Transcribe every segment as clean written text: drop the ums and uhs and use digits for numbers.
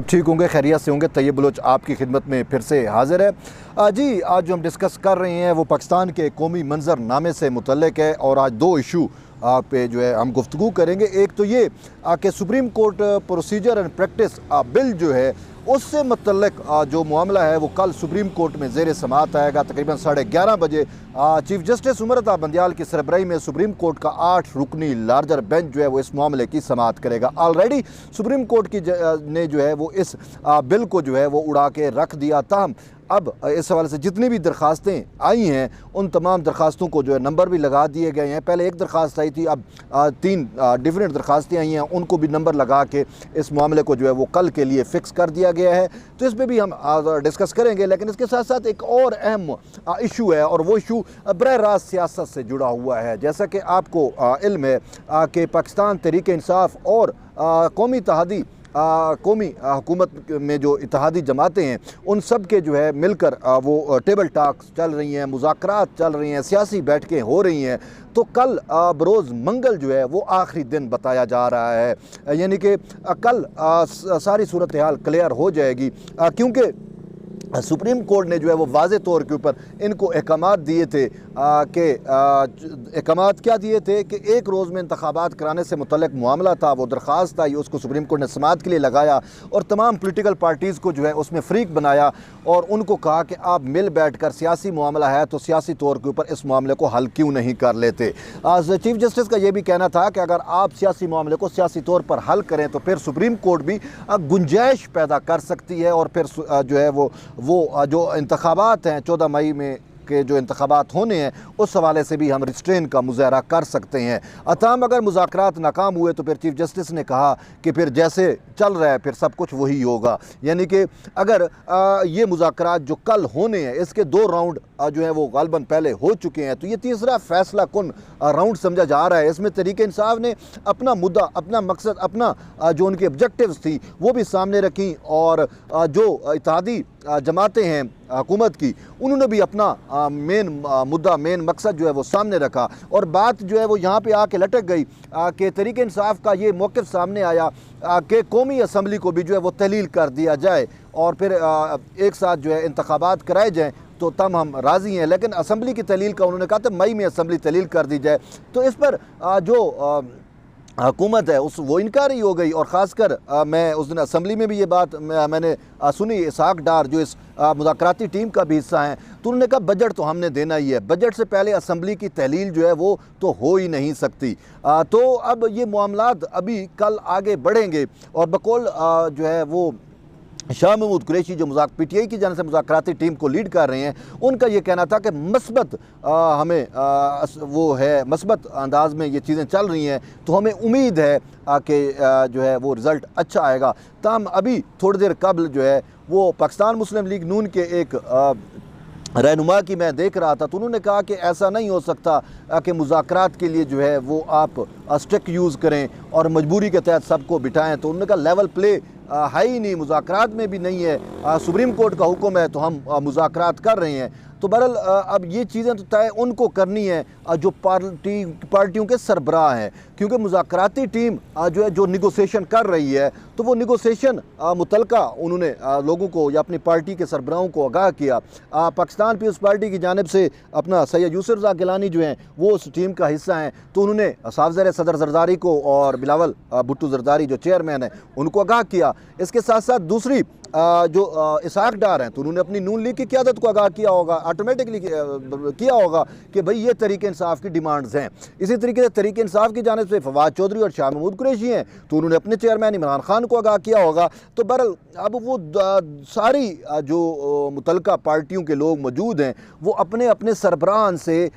अब ठीक होंगे, खैरियत से होंगे। तैयब बलोच आपकी खिदमत में फिर से हाजिर है। जी, आज जो हम डिस्कस कर रहे हैं वो पाकिस्तान के कौमी मंजरनामे से मुतल्लिक है और आज दो इशू पे जो है हम गुफ्तगू करेंगे। एक तो ये कि supreme court procedure and practice bill जो है उससे मुतल्लिक जो मामला है वो कल सुप्रीम कोर्ट में ज़ेर समाअत आएगा। तकरीबन 11:30 बजे चीफ जस्टिस उमर अता बंदियाल की सरबराही में सुप्रीम कोर्ट का 8 रुकनी लार्जर बेंच जो है वो इस मामले की समाअत करेगा। ऑलरेडी सुप्रीम कोर्ट की ने जो है वो इस बिल को जो है वो उड़ा के रख दिया। ताहम अब इस हवाले से जितनी भी दरख्वास्तें आई हैं उन तमाम दरख्वास्तों को जो है नंबर भी लगा दिए गए हैं। पहले एक दरख्वास्त आई थी, अब 3 डिफरेंट दरख्वास्तें आई हैं, उनको भी नंबर लगा के इस मामले को जो है वो कल के लिए फ़िक्स कर दिया गया है। तो इस पर भी हम डिस्कस करेंगे, लेकिन इसके साथ साथ एक और अहम इशू है और वो इशू बरह रास्त सियासत से जुड़ा हुआ है। जैसा कि आपको इल्म है कि पाकिस्तान तहरीक इंसाफ और कौमी इत्तेहादी कौमी हुकूमत में जो इत्तेहादी जमातें हैं उन सब के जो है मिलकर वो टेबल टॉक्स चल रही हैं, मुज़ाकरात चल रही हैं, सियासी बैठकें हो रही हैं। तो कल बरोज़ मंगल जो है वो आखिरी दिन बताया जा रहा है, यानी कि कल सारी सूरत हाल क्लियर हो जाएगी, क्योंकि सुप्रीम कोर्ट ने जो है वो वाज़े तौर के ऊपर इनको अहकामात दिए थे कि अहकामात क्या दिए थे कि एक रोज़ में इंतखाबात कराने से मुतल्लिक मामला था, वो दरख्वास्त आई, उसको सुप्रीम कोर्ट ने समाअत के लिए लगाया और तमाम पोलिटिकल पार्टीज़ को जो है उसमें फ़रीक बनाया और उनको कहा कि आप मिल बैठ कर सियासी मामला है तो सियासी तौर के ऊपर इस मामले को हल क्यों नहीं कर लेते। चीफ जस्टिस का ये भी कहना था कि अगर आप सियासी मामले को सियासी तौर पर हल करें तो फिर सुप्रीम कोर्ट भी गुंजाइश पैदा कर सकती है और फिर जो है वो जो इंतखाबात हैं 14 मई में के जो इंतखाबात होने हैं उस हवाले से भी हम रिस्ट्रेन का मुजाहरा कर सकते हैं। अताम अगर मुज़ाकरात नाकाम हुए तो फिर चीफ जस्टिस ने कहा कि फिर जैसे चल रहा है फिर सब कुछ वही होगा, यानी कि अगर ये मुज़ाकरात जो कल होने हैं इसके 2 राउंड जो है वो गालबन पहले हो चुके हैं तो ये तीसरा फैसला कुन राउंड समझा जा रहा है। इसमें तहरीक इंसाफ ने अपना मुद्दा, अपना मकसद, अपना जो उनकी ऑब्जेक्टिव्स थी वो भी सामने रखी और जो इत्तेहादी जमातें हैं हुकूमत की उन्होंने भी अपना मेन मुद्दा, मेन मकसद जो है वो सामने रखा और बात जो है वो यहाँ पे आके लटक गई कि तहरीक इंसाफ का ये मौक़िफ़ सामने आया कि कौमी असम्बली को भी जो है वो तहलील कर दिया जाए और फिर एक साथ जो है इंतखाबात कराए जाएँ तो तब हम राज़ी हैं, लेकिन असम्बली की तहलील का उन्होंने कहा था मई में असम्बली तहलील कर दी जाए। तो इस पर जो हुकूमत है उस वो इनकारी हो गई और ख़ासकर मैं उस दिन असम्बली में भी ये बात मैंने सुनी, इसहाक डार जो इस मुज़ाकराती टीम का भी हिस्सा हैं, तो उन्होंने कहा बजट तो हमने देना ही है, बजट से पहले असम्बली की तहलील जो है वो तो हो ही नहीं सकती। तो अब ये मामलात अभी कल आगे बढ़ेंगे और बकौल जो है वो शाह महमूद कुरैशी जो PTI की जानिब से मुज़ाकराती टीम को लीड कर रहे हैं उनका ये कहना था कि मस्बत हमें वो है मस्बत अंदाज में ये चीज़ें चल रही हैं तो हमें उम्मीद है कि जो है वो रिज़ल्ट अच्छा आएगा। ताहम अभी थोड़ी देर कबल जो है वो पाकिस्तान मुस्लिम लीग नून के एक रहनुमा की मैं देख रहा था तो उन्होंने कहा कि ऐसा नहीं हो सकता कि मुज़ाकरात के लिए जो है वो आप स्टिक यूज़ करें और मजबूरी के तहत सबको बिठाएं। तो उन्होंने कहा लेवल प्ले है ही नहीं, मुज़ाकरात में भी नहीं है, सुप्रीम कोर्ट का हुक्म है तो हम मुज़ाकरात कर रहे हैं। तो बहरहाल अब ये चीज़ें तो तय उनको करनी है जो पार्टियों के सरबराह हैं, क्योंकि मुज़ाकराती टीम जो है जो निगोसिएशन कर रही है तो वो निगोसिएशन मुतलका उन्होंने लोगों को या अपनी पार्टी के सरबराहों को आगाह किया। पाकिस्तान पीपल्स पार्टी की जानिब से अपना सैयद यूसुफ रज़ा गिलानी जो हैं वो उस टीम का हिस्सा हैं तो उन्होंने साफ़ सदर जरदारी को और बिलावल भुट्टो जरदारी जो चेयरमैन है उनको आगाह किया। इसके साथ साथ दूसरी जो इसहाक डार हैं तो उन्होंने अपनी नून लीग की क़यादत को आगाह किया होगा, ऑटोमेटिकली किया होगा कि भाई ये तहरीक इंसाफ की डिमांड्स हैं। इसी तरीके से तहरीक इंसाफ की जानिब से फवाद चौधरी और शाह महमूद कुरैशी हैं तो उन्होंने अपने चेयरमैन इमरान खान को आगाह किया होगा। तो बहरहाल अब वो सारी जो मुतलका पार्टियों के लोग मौजूद हैं वो अपने अपने सरबराहान से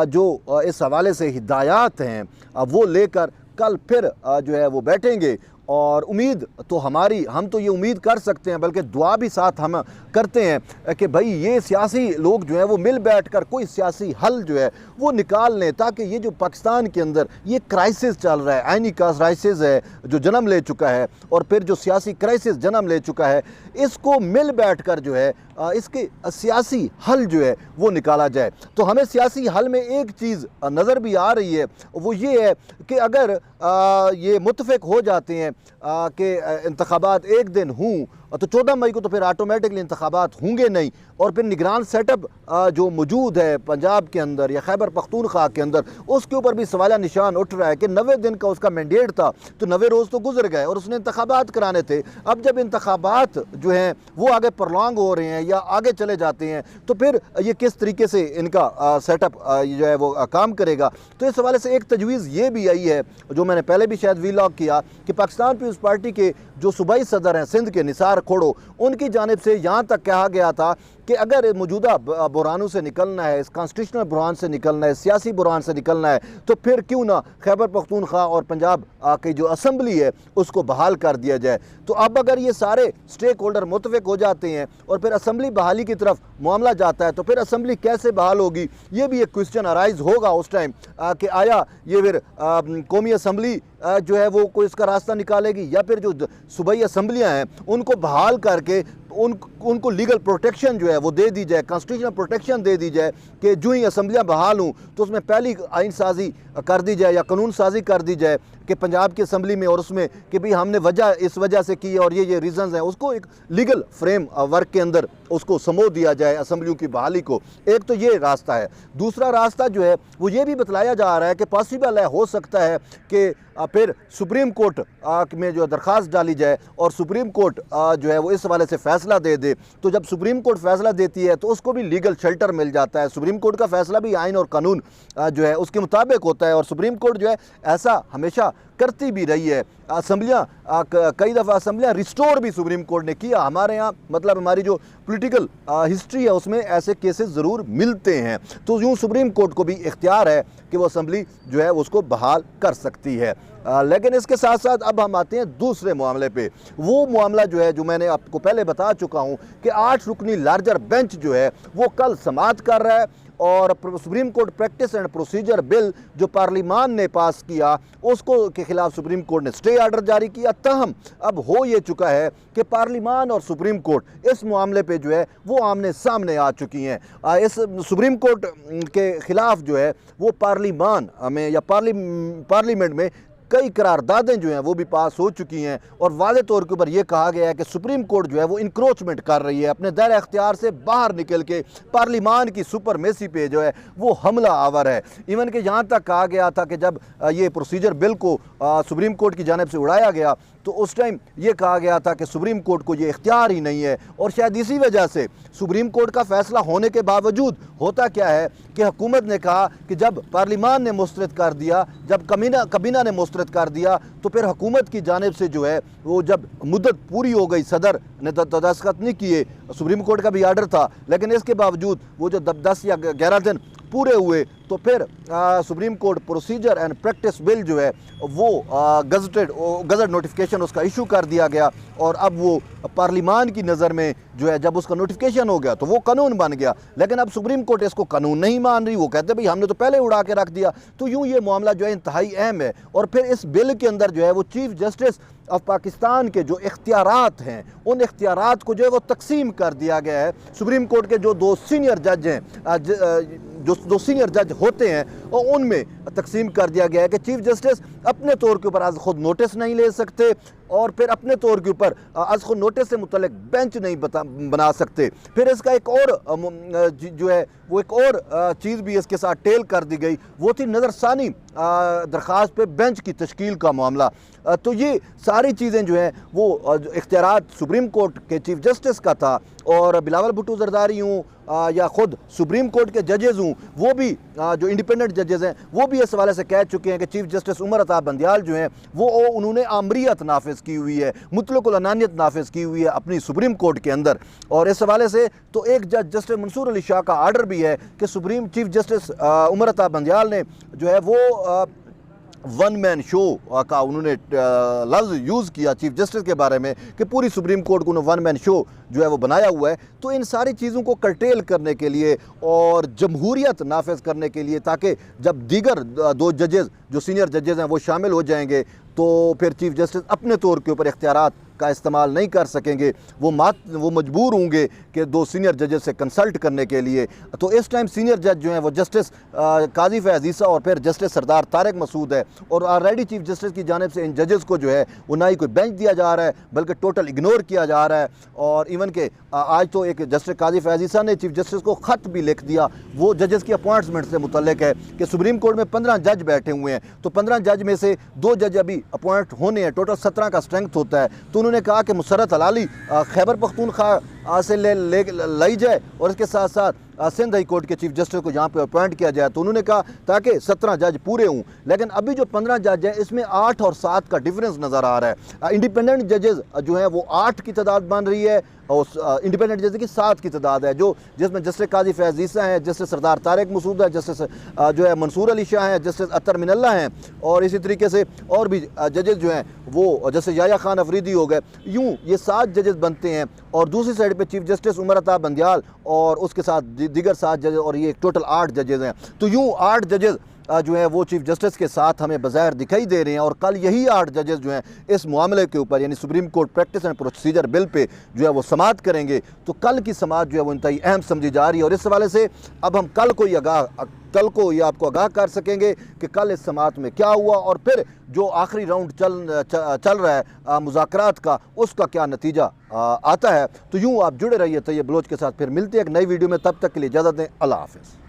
जो इस हवाले से हिदायत हैं वो लेकर कल फिर जो है वो बैठेंगे और उम्मीद तो हम तो ये उम्मीद कर सकते हैं बल्कि दुआ भी साथ हम करते हैं कि भाई ये सियासी लोग जो हैं वो मिल बैठ कर कोई सियासी हल जो है वो निकाल लें ताकि ये जो पाकिस्तान के अंदर ये क्राइसिस चल रहा है, आइनी क्राइसिस है जो जन्म ले चुका है और फिर जो सियासी क्राइसिस जन्म ले चुका है इसको मिल बैठ कर जो है इसके सियासी हल जो है वो निकाला जाए। तो हमें सियासी हल में एक चीज़ नज़र भी आ रही है वो ये है कि अगर ये मुत्तफ़िक हो जाते हैं कि इंतखाबात एक दिन हूँ तो 14 मई को तो फिर ऑटोमेटिकली इंतखाबात होंगे नहीं, और फिर निगरान सेटअप जो मौजूद है पंजाब के अंदर या खैबर पख्तूनख्वा के अंदर, उसके ऊपर भी सवाल निशान उठ रहा है कि 90 दिन का उसका मैंडेट था, तो 90 रोज़ तो गुजर गए और उसने इंतखाबात कराने थे। अब जब इंतखाबात जो हैं वो आगे प्रलॉन्ग हो रहे हैं या आगे चले जाते हैं, तो फिर ये किस तरीके से इनका सेटअप जो है वो काम करेगा। तो इस हवाले से एक तजवीज़ ये भी आई है, जो मैंने पहले भी शायद वीलॉग किया, कि पाकिस्तान पीपल्स पार्टी के जो सूबाई सदर हैं सिंध के निसार खोड़ो, उनकी जानिब से यहाँ तक कहा गया था कि अगर मौजूदा बुरानों से निकलना है, इस कॉन्स्टिट्यूशनल बुरान से निकलना है, सियासी बुरान से निकलना है, तो फिर क्यों ना खैबर पख्तूनख्वा और पंजाब की जो असम्बली है उसको बहाल कर दिया जाए। तो अब अगर ये सारे स्टेक होल्डर मुतफिक हो जाते हैं और फिर असम्बली बहाली की तरफ मामला जाता है, तो फिर असम्बली कैसे बहाल होगी, ये भी एक क्वेश्चन अराइज होगा उस टाइम कि आया ये फिर कौमी असम्बली जो है वो कोई इसका रास्ता निकालेगी, या फिर जो सूबाई असम्बलियाँ हैं उनको बहाल करके उनको लीगल प्रोटेक्शन जो है वो दे दी जाए, कॉन्स्टिट्यूशनल प्रोटेक्शन दे दी जाए कि जो ही असम्बलियाँ बहाल हों तो उसमें पहली आइन साजी कर दी जाए या कानून साजी कर दी जाए कि पंजाब की असम्बली में, और उसमें कि भाई हमने वजह इस वजह से की और ये रीज़न्स हैं, उसको एक लीगल फ्रेम वर्क के अंदर उसको समो दिया जाए असम्बलियों की बहाली को। एक तो ये रास्ता है। दूसरा रास्ता जो है वो ये भी बतलाया जा रहा है कि पॉसिबल है, हो सकता है कि फिर सुप्रीम कोर्ट में जो दरख्वास्त डाली जाए और सुप्रीम कोर्ट जो है वो इस हवाले से फ़ैसला दे दे। तो जब सुप्रीम कोर्ट फ़ैसला देती है तो उसको भी लीगल शेल्टर मिल जाता है। सुप्रीम कोर्ट का फ़ैसला भी आइन और कानून जो है उसके मुताबिक होता है, और सुप्रीम कोर्ट जो है ऐसा हमेशा करती भी रही है। असम्बलियाँ कई दफ़ा असम्बलियाँ रिस्टोर भी सुप्रीम कोर्ट ने किया। हमारे यहाँ मतलब हमारी जो पॉलिटिकल हिस्ट्री है उसमें ऐसे केसेस ज़रूर मिलते हैं। तो यूँ सुप्रीम कोर्ट को भी इख्तियार है कि वो असम्बली जो है उसको बहाल कर सकती है। लेकिन इसके साथ साथ अब हम आते हैं दूसरे मामले पे। वो मामला जो है जो मैंने आपको पहले बता चुका हूँ कि 8 रुकनी लार्जर बेंच जो है वो कल समाअत कर रहा है, और supreme court practice and procedure bill जो पार्लिमान ने पास किया उसको के खिलाफ सुप्रीम कोर्ट ने स्टे ऑर्डर जारी किया। तहम अब हो ये चुका है कि पार्लिमान और सुप्रीम कोर्ट इस मामले पे जो है वो आमने सामने आ चुकी हैं। इस सुप्रीम कोर्ट के खिलाफ जो है वो पार्लिमान में या पार्लियामेंट में कई करारदादें जो हैं वो भी पास हो चुकी हैं, और वाज़े तौर के ऊपर ये कहा गया है कि सुप्रीम कोर्ट जो है वो इंक्रोचमेंट कर रही है, अपने दायरे अख्तियार से बाहर निकल के पार्लिमान की सुपरमेसी पे जो है वो हमला आवर है। इवन कि यहाँ तक कहा गया था कि जब ये प्रोसीजर बिल को सुप्रीम कोर्ट की जानिब से उड़ाया गया तो उस टाइम ये कहा गया था कि सुप्रीम कोर्ट को ये इख्तियार ही नहीं है, और शायद इसी वजह से सुप्रीम कोर्ट का फ़ैसला होने के बावजूद होता क्या है कि हुकूमत ने कहा कि जब पार्लिमान ने मुस्तरद कर दिया, जब कबीना ने मुस्तरद कर दिया, तो फिर हुकूमत की जानिब से जो है वो जब मुद्दत पूरी हो गई, सदर ने दस्तखत नहीं किए, सुप्रीम कोर्ट का भी आर्डर था, लेकिन इसके बावजूद वो जो 10 या 11 दिन पूरे हुए तो फिर supreme court procedure and practice bill जो है वो गज़ट नोटिफिकेशन उसका इशू कर दिया गया, और अब वो पार्लिमान की नज़र में जो है जब उसका नोटिफिकेशन हो गया तो वो कानून बन गया। लेकिन अब सुप्रीम कोर्ट इसको कानून नहीं मान रही, वो कहते भाई हमने तो पहले उड़ा के रख दिया। तो यूँ ये मामला जो है इंतहाई अहम है, और फिर इस बिल के अंदर जो है वो चीफ जस्टिस ऑफ पाकिस्तान के जो इख्तियारात हैं उन इख्तियारात को जो है वो तकसीम कर दिया गया है। सुप्रीम कोर्ट के जो 2 सीनियर जज हैं, जो 2 सीनियर जज होते हैं, और उनमें तकसीम कर दिया गया है कि चीफ जस्टिस अपने तौर के ऊपर आज खुद नोटिस नहीं ले सकते, और फिर अपने तौर के ऊपर आज खुद नोटिस से मुतल्लिक बेंच नहीं बना सकते। फिर इसका एक और जो है वो एक और चीज़ भी इसके साथ टेल कर दी गई, वो थी नज़रसानी दरख्वास्त पे बेंच की तश्कील का मामला। तो ये सारी चीज़ें जो हैं वो इख्तियारात सुप्रीम कोर्ट के चीफ जस्टिस का था, और बिलावल भुट्टो जरदारी हूँ या ख़ुद सुप्रीम कोर्ट के जजेज़ हूँ, वो भी जो इंडिपेंडेंट जजेज़ हैं वो भी इस हवाले से कह चुके हैं कि चीफ जस्टिस उमर अता बंदियाल जो हैं वो उन्होंने आमरीत नाफिज की हुई है, मुतलकुल अनानियत नाफिज की हुई है अपनी सुप्रीम कोर्ट के अंदर। और इस हवाले से तो एक जज जस्टिस मंसूर अली शाह का आर्डर भी है कि supreme chief justice Umar Ata Bandial ने जो है वो 1 मैन शो का उन्होंने लफ्ज़ यूज़ किया चीफ जस्टिस के बारे में कि पूरी सुप्रीम कोर्ट को उन्होंने 1 मैन शो जो है वो बनाया हुआ है। तो इन सारी चीज़ों को कर्टेल करने के लिए और जमहूरियत नाफिज करने के लिए, ताकि जब दीगर 2 जजेज़ जो सीनियर जजेज़ हैं वो शामिल हो जाएंगे तो फिर चीफ जस्टिस अपने तौर के ऊपर इख्तियारात का इस्तेमाल नहीं कर सकेंगे, वो मजबूर होंगे कि 2 सीनियर जजेस से कंसल्ट करने के लिए। तो इस टाइम सीनियर जज जो हैं वो जस्टिस काजी फैज़ ईसा और फिर जस्टिस सरदार तारिक मसूद है, और ऑलरेडी चीफ जस्टिस की जानिब से इन जजेस को जो है वो ना ही कोई बेंच दिया जा रहा है बल्कि टोटल इग्नोर किया जा रहा है। और इवन के आज तो एक जस्टिस काजी फैज़ ईसा ने चीफ जस्टिस को ख़त भी लिख दिया, वो जजेस की अपॉइंटमेंट से मुतल्लिक है कि सुप्रीम कोर्ट में 15 जज बैठे हुए हैं, तो 15 जज में से 2 जज अभी अपॉइंट होने हैं, टोटल 17 का स्ट्रेंथ होता है। तो उन्होंने कहा कि मुसर्रत हलाली खैबर पख्तूनख्वा से लाई जाए और इसके साथ साथ सिंध हाई कोर्ट के चीफ जस्टिस को यहाँ पे अपॉइंट किया जाए। तो उन्होंने कहा ताकि 17 जज पूरे हों, लेकिन अभी जो 15 जज हैं इसमें 8 और 7 का डिफरेंस नज़र आ रहा है। इंडिपेंडेंट जजेस जो हैं वो 8 की तादाद बन रही है और इंडिपेंडेंट जजेस की 7 की तादाद है, जो जिसमें जस्टिस काजी फैज़ ईसा हैं, जस्टिस सरदार तारिक मसूद है, जस्टिस जो है मंसूर अली शाह हैं, जस्टिस अतर मिनल्ला हैं, और इसी तरीके से और भी जजेस जो हैं वो जैसे याया खान अफरीदी हो गए। यूँ ये 7 जजेस बनते हैं, और दूसरी साइड पे चीफ जस्टिस उमर अता बंदियाल और उसके साथ दीगर 7 जजेस, और ये टोटल 8 जजेस हैं। तो यूँ 8 जजेस जो है वो चीफ जस्टिस के साथ हमें बज़ाहिर दिखाई दे रहे हैं, और कल यही 8 जजेस जो हैं इस मामले के ऊपर यानी supreme court practice and procedure bill pay जो है वो समाअत करेंगे। तो कल की समाअत जो है वो इंतहाई अहम समझी जा रही है, और इस हवाले से अब हम कल को ये आपको आगाह कर सकेंगे कि कल इस समाअत में क्या हुआ, और फिर जो आखिरी राउंड चल रहा है मुज़ाकरात का, उसका क्या नतीजा आता है। तो यूँ आप जुड़े रहिए तैयब बलोच के साथ, फिर मिलते हैं एक नई वीडियो में, तब तक के लिए इजाज़त दें, अल्लाह हाफ़िज़।